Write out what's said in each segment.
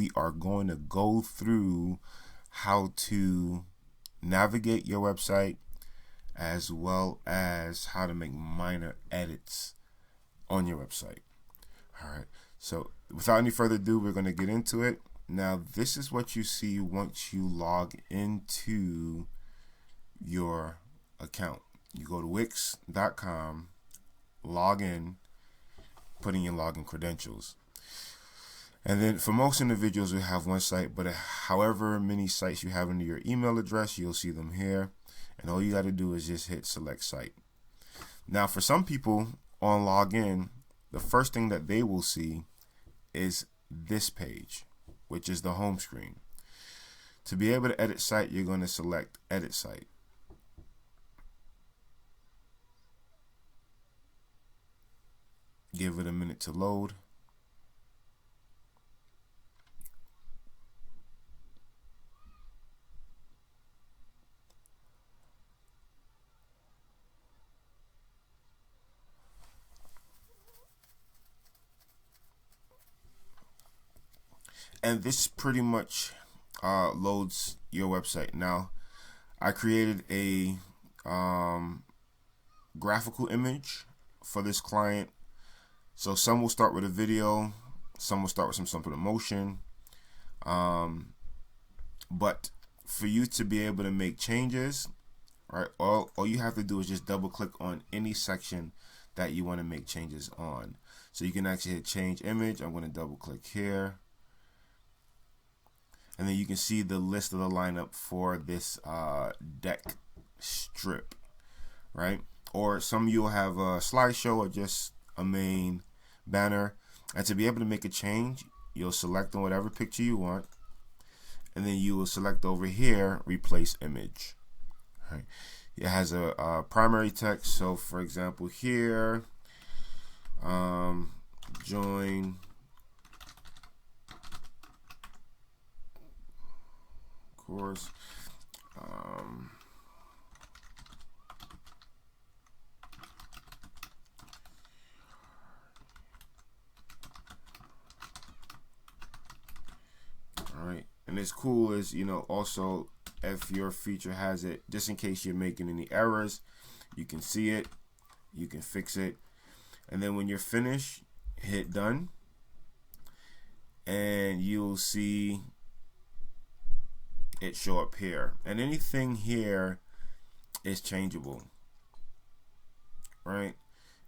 we are going to go through how to navigate your website as well as how to make minor edits on your website. All right, so without any further ado, we're going to get into it. Now, this is what you see once you log into your account. You go to Wix.com, log in, put in your login credentials. And then for most individuals, we have one site, but however many sites you have under your email address, you'll see them here. And all you got to do is just hit select site. Now, for some people on login, the first thing that they will see is this page, which is the home screen. To be able to edit site, you're going to select edit site. Give it a minute to load. And this pretty much loads your website. Now, I created a graphical image for this client. So some will start with a video, some will start with some simple emotion. But for you to be able to make changes, right, all you have to do is just double click on any section that you want to make changes on. So you can actually hit change image. I'm going to double click here. And then you can see the list of the lineup for this deck strip, right? Or some you'll have a slideshow or just a main banner. And to be able to make a change, you'll select on whatever picture you want, and then you will select over here replace image. Right. It has a primary text. So for example here, join course. Alright, and it's cool is, also if your feature has it, just in case you're making any errors, you can see it, you can fix it, and then when you're finished, hit done, and you'll see it show up here. And anything here is changeable, right?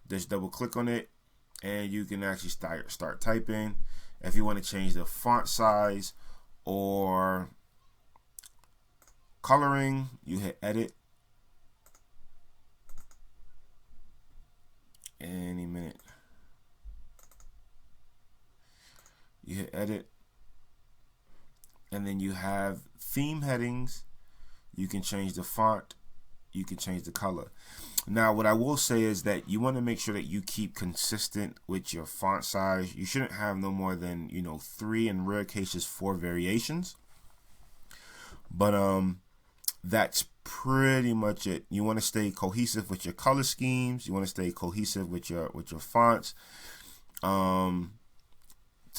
Just double click on it, and you can actually start typing. If you want to change the font size or coloring, you hit edit. Any minute. You hit edit. And then you have theme headings. You can change the font. You can change the color. Now, what I will say is that you want to make sure that you keep consistent with your font size. You shouldn't have no more than 3, in rare cases 4 variations. But that's pretty much it. You want to stay cohesive with your color schemes. You want to stay cohesive with your fonts. To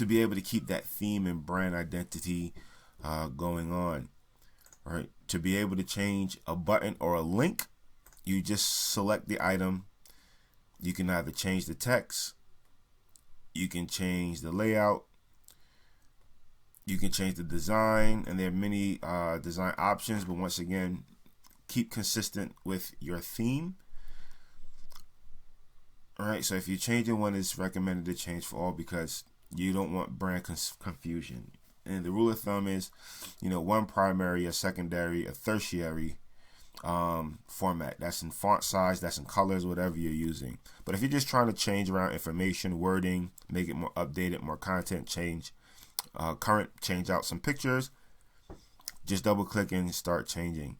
be able to keep that theme and brand identity going on, right? To be able to change a button or a link, you just select the item. You can either change the text, you can change the layout, you can change the design, and there are many design options, but once again, keep consistent with your theme. All right, so if you're changing one, it's recommended to change for all because you don't want brand confusion. And the rule of thumb is, one primary, a secondary, a tertiary format. That's in font size, that's in colors, whatever you're using. But if you're just trying to change around information, wording, make it more updated, more content, change change out some pictures, just double click and start changing.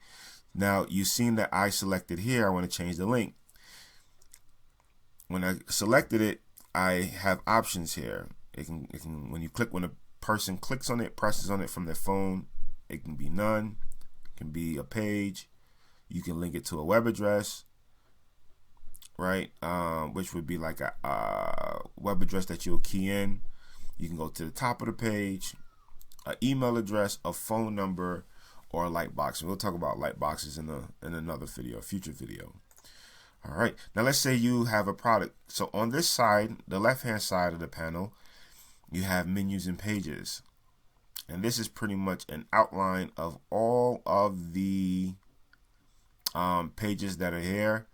Now you've seen that I selected here, I want to change the link. When I selected it, I have options here. It can when a person clicks on it, presses on it from their phone, it can be none, it can be a page, you can link it to a web address, right? Which would be like a web address that you'll key in. You can go to the top of the page, an email address, a phone number, or a lightbox. And we'll talk about lightboxes in another video, a future video. All right, now let's say you have a product. So on this side, the left-hand side of the panel, you have menus and pages. And this is pretty much an outline of all of the pages that are here.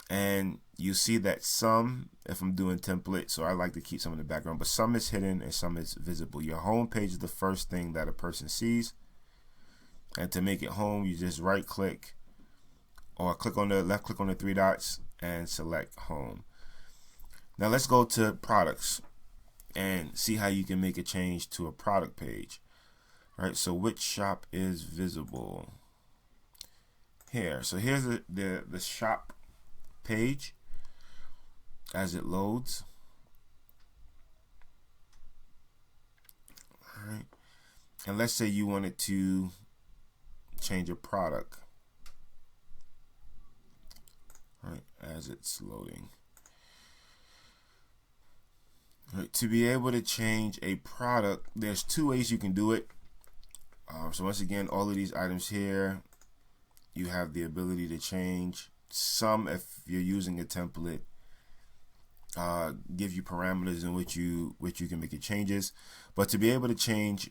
And you see that some, if I'm doing template, so I like to keep some in the background, but some is hidden and some is visible. Your home page is the first thing that a person sees. And to make it home, you just right click or click on the left click on the three dots and select home. Now let's go to products and see how you can make a change to a product page. All right, so which shop is visible? Here. So here's the shop page as it loads. All right, and let's say you wanted to change a product. All right, as it's loading. All right, to be able to change a product, there's two ways you can do it. So once again, all of these items here, you have the ability to change. Some, if you're using a template, give you parameters in which you can make your changes. But to be able to change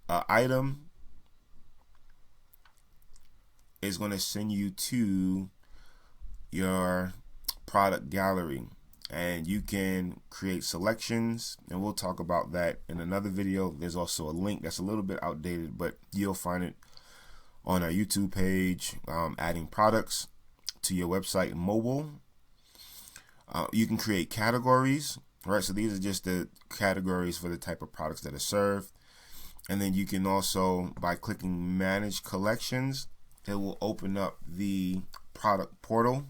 an item, is going to send you to your product gallery, and you can create selections, and we'll talk about that in another video. There's also a link that's a little bit outdated, but you'll find it on our YouTube page, adding products to your website mobile. You can create categories, right? So these are just the categories for the type of products that are served. And then you can also, by clicking manage collections, it will open up the product portal.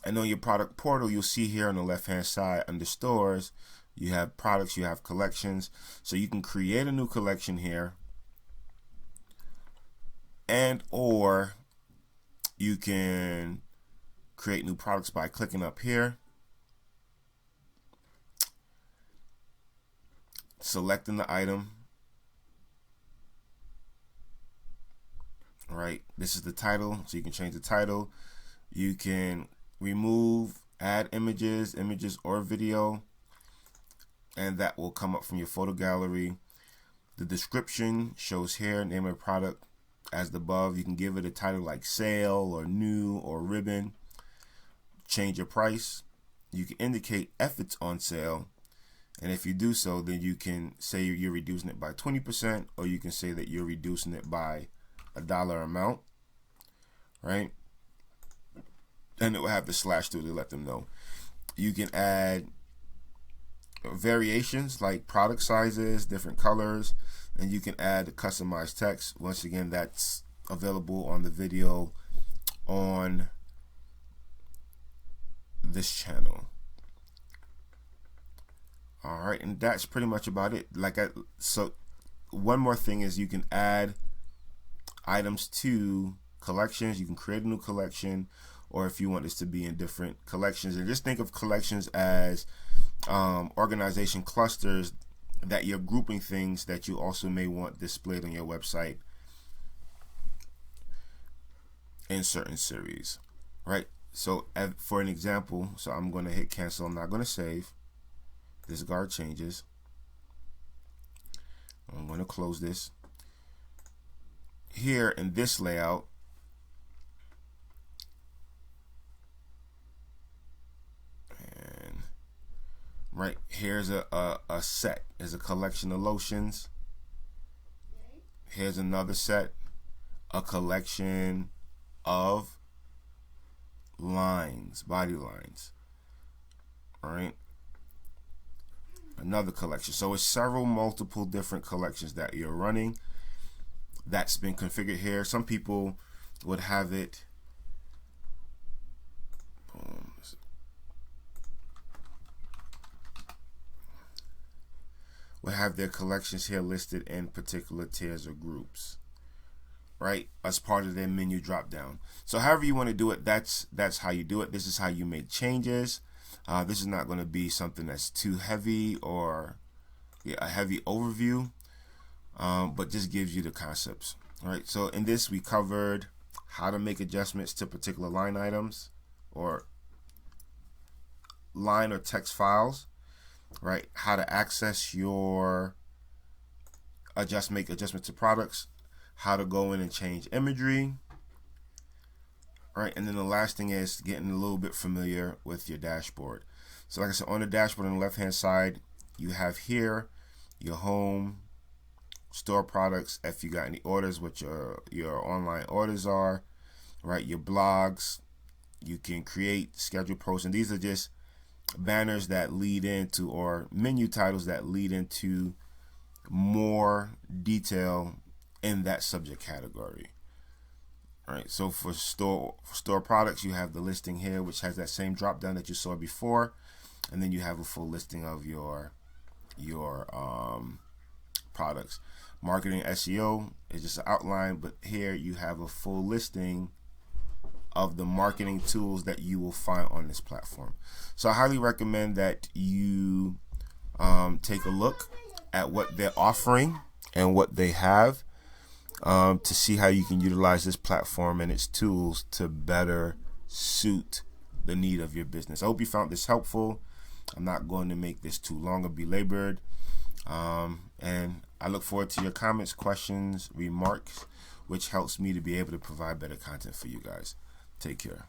And on your product portal, you'll see here on the left hand side under stores, you have products, you have collections. So you can create a new collection here, and or you can create new products by clicking up here, selecting the item. All right, this is the title, so you can change the title. You can remove, add images or video, and that will come up from your photo gallery. The description shows here, name of the product as the above. You can give it a title like sale or new or ribbon. Change your price. You can indicate if it's on sale, and if you do so, then you can say you're reducing it by 20%, or you can say that you're reducing it by a dollar amount, right? And it will have the slash through to let them know. You can add variations like product sizes, different colors, and you can add customized text. Once again, that's available on the video on this channel. All right, and that's pretty much about it. So one more thing is you can add items to collections. You can create a new collection, or if you want this to be in different collections. And just think of collections as organization clusters that you're grouping things that you also may want displayed on your website in certain series, right? So for an example, so I'm going to hit cancel. I'm not going to save. Discard changes. I'm going to close this. Here in this layout, and right here's a set, is a collection of lotions. Here's another set, a collection of lines, body lines. All right, another collection. So it's multiple different collections that you're running. That's been configured here. Some people would have it will have their collections here listed in particular tiers or groups, right, as part of their menu drop down. So however you want to do it, that's how you do it. This is how you make changes. This is not going to be something that's too heavy or a heavy overview, but just gives you the concepts. All right, so in this we covered how to make adjustments to particular line items or line or text files, right? How to access your make adjustments to products, how to go in and change imagery, right? And then the last thing is getting a little bit familiar with your dashboard. So like I said, on the dashboard on the left hand side, you have here your home, store products, if you got any orders, what your online orders are, right? Your blogs, you can create, schedule posts, and these are just banners that lead into, or menu titles that lead into more detail in that subject category. All right, so for store products, you have the listing here, which has that same drop down that you saw before, and then you have a full listing of your products. Marketing SEO is just an outline, but here you have a full listing of the marketing tools that you will find on this platform. So I highly recommend that you take a look at what they're offering and what they have, to see how you can utilize this platform and its tools to better suit the need of your business. I hope you found this helpful. I'm not going to make this too long or belabored. And I look forward to your comments, questions, remarks, which helps me to be able to provide better content for you guys. Take care.